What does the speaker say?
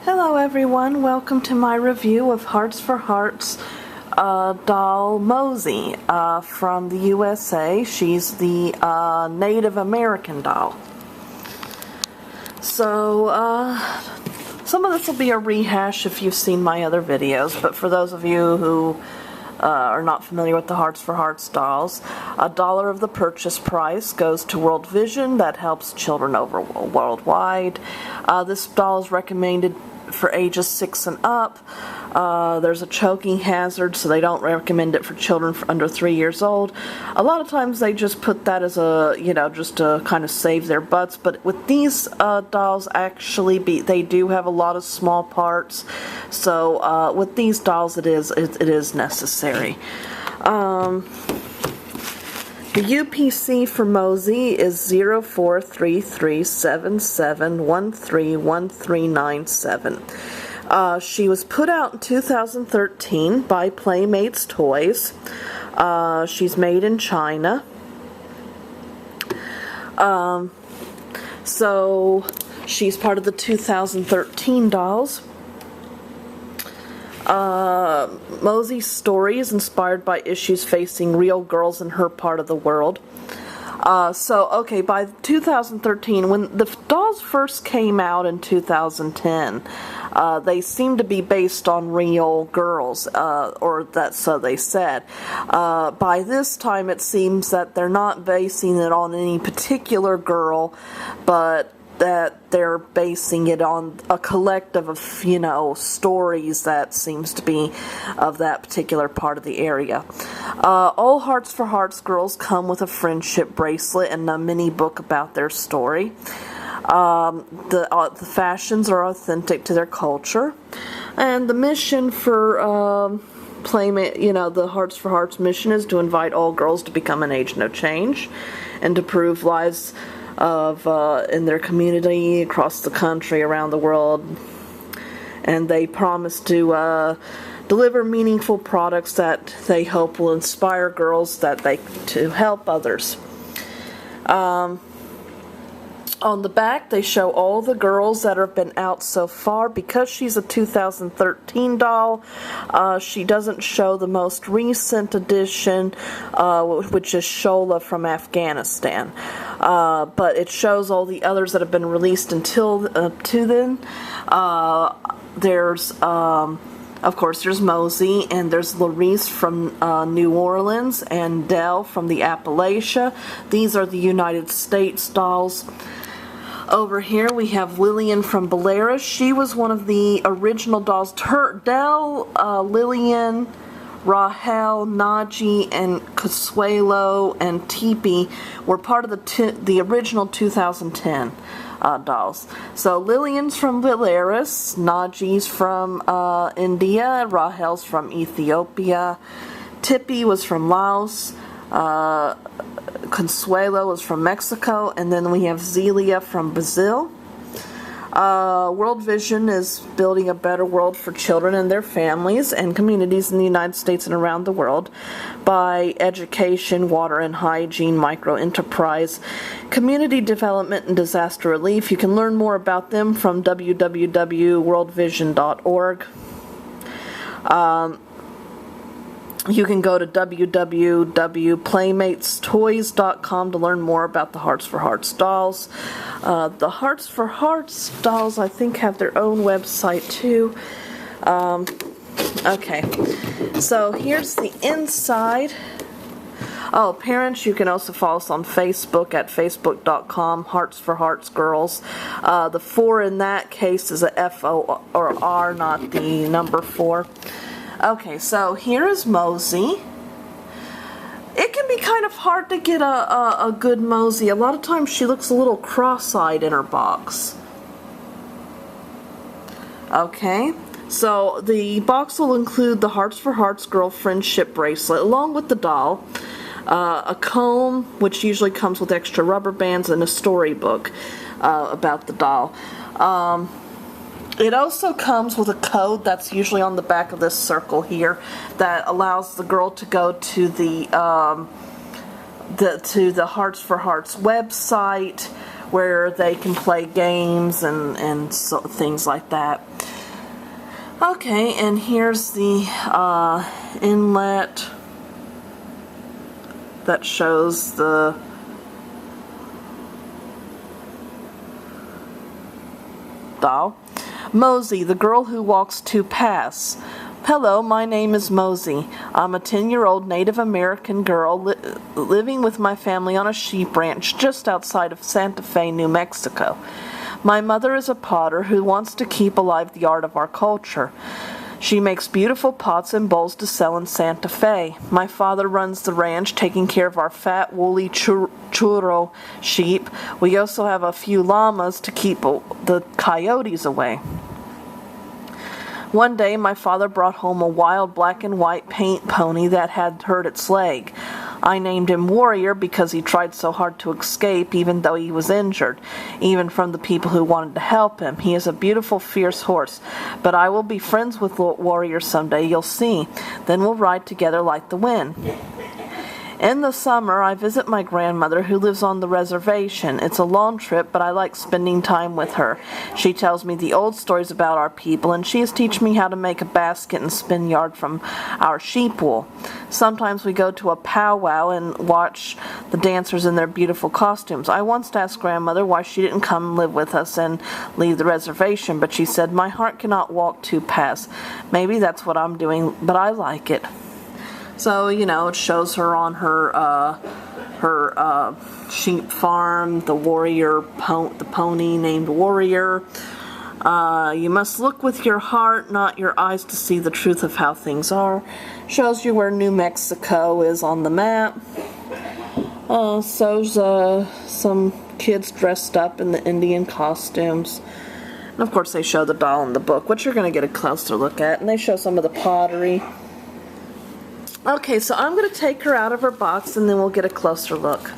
Hello everyone, welcome to my review of Hearts for Hearts doll Mosi from the USA. She's the Native American doll. So some of this will be a rehash if you've seen my other videos, but for those of you who are not familiar with the Hearts for Hearts dolls, $1 of the purchase price goes to World Vision that helps children worldwide. This doll is recommended for ages 6 and up. There's a choking hazard, so they don't recommend it for children under 3 years old. A lot of times they just put that as a, just to kind of save their butts, but with these dolls, actually, they do have a lot of small parts, so with these dolls it is necessary. The UPC for Mosi is 043377131397. She was put out in 2013 by Playmates Toys. She's made in China. So she's part of the 2013 dolls. Mosi's story is inspired by issues facing real girls in her part of the world. Okay, by 2013, when the dolls first came out in 2010, they seemed to be based on real girls, or that's so they said. By this time, it seems that they're not basing it on any particular girl, but that they're basing it on a collective of, stories that seems to be of that particular part of the area. All Hearts for Hearts girls come with a friendship bracelet and a mini book about their story. The fashions are authentic to their culture. And the mission for Playmate, the Hearts for Hearts mission is to invite all girls to become an agent of change and to prove lives in their community, across the country, around the world, and they promise to deliver meaningful products that they hope will inspire girls to help others. On the back, they show all the girls that have been out so far. Because she's a 2013 doll, she doesn't show the most recent edition, which is Shola from Afghanistan. But it shows all the others that have been released until to then. Of course, there's Mosi, and there's Larice from New Orleans, and Dell from the Appalachia. These are the United States dolls. Over here we have Lillian from Belarus. She was one of the original dolls. Dell, Lillian, Rahel, Naji, and Consuelo, and Teepee were part of the original 2010 dolls. So Lillian's from Belarus, Naji's from India, Rahel's from Ethiopia, Tippy was from Laos, Consuelo is from Mexico, and then we have Zelia from Brazil. World Vision is building a better world for children and their families and communities in the United States and around the world by education, water and hygiene, micro-enterprise, community development, and disaster relief. You can learn more about them from www.worldvision.org. You can go to www.playmatetoys.com to learn more about the Hearts for Hearts dolls. The Hearts for Hearts dolls, I think, have their own website too. Okay, so here's the inside. Oh, parents, you can also follow us on Facebook at facebook.com, Hearts for Hearts Girls. The 4 in that case is a F-O or R, not the number 4. Okay, so here is Mosi. It can be kind of hard to get a good Mosi. A lot of times she looks a little cross-eyed in her box. Okay, so the box will include the Hearts for Hearts Girl Friendship Bracelet along with the doll, a comb, which usually comes with extra rubber bands, and a storybook about the doll. It also comes with a code that's usually on the back of this circle here that allows the girl to go to the Hearts for Hearts website where they can play games and so, things like that. Okay, and here's the inlet that shows the doll. Mosi, the girl who walks to pass. Hello, my name is Mosi. I'm a 10-year-old Native American girl living with my family on a sheep ranch just outside of Santa Fe, New Mexico. My mother is a potter who wants to keep alive the art of our culture. She makes beautiful pots and bowls to sell in Santa Fe. My father runs the ranch, taking care of our fat, woolly churro sheep. We also have a few llamas to keep the coyotes away. One day, my father brought home a wild black and white paint pony that had hurt its leg. I named him Warrior because he tried so hard to escape even though he was injured, even from the people who wanted to help him. He is a beautiful, fierce horse, but I will be friends with Warrior someday, you'll see. Then we'll ride together like the wind. In the summer, I visit my grandmother who lives on the reservation. It's a long trip, but I like spending time with her. She tells me the old stories about our people, and she is teaching me how to make a basket and spin yarn from our sheep wool. Sometimes we go to a powwow and watch the dancers in their beautiful costumes. I once asked grandmother why she didn't come live with us and leave the reservation, but she said, "My heart cannot walk to pass." Maybe that's what I'm doing, but I like it. So, you know, it shows her on her sheep farm, the the pony named Warrior. You must look with your heart, not your eyes, to see the truth of how things are. Shows you where New Mexico is on the map. Shows some kids dressed up in the Indian costumes. And of course they show the doll in the book, which you're going to get a closer look at. And they show some of the pottery. Okay, so I'm going to take her out of her box and then we'll get a closer look.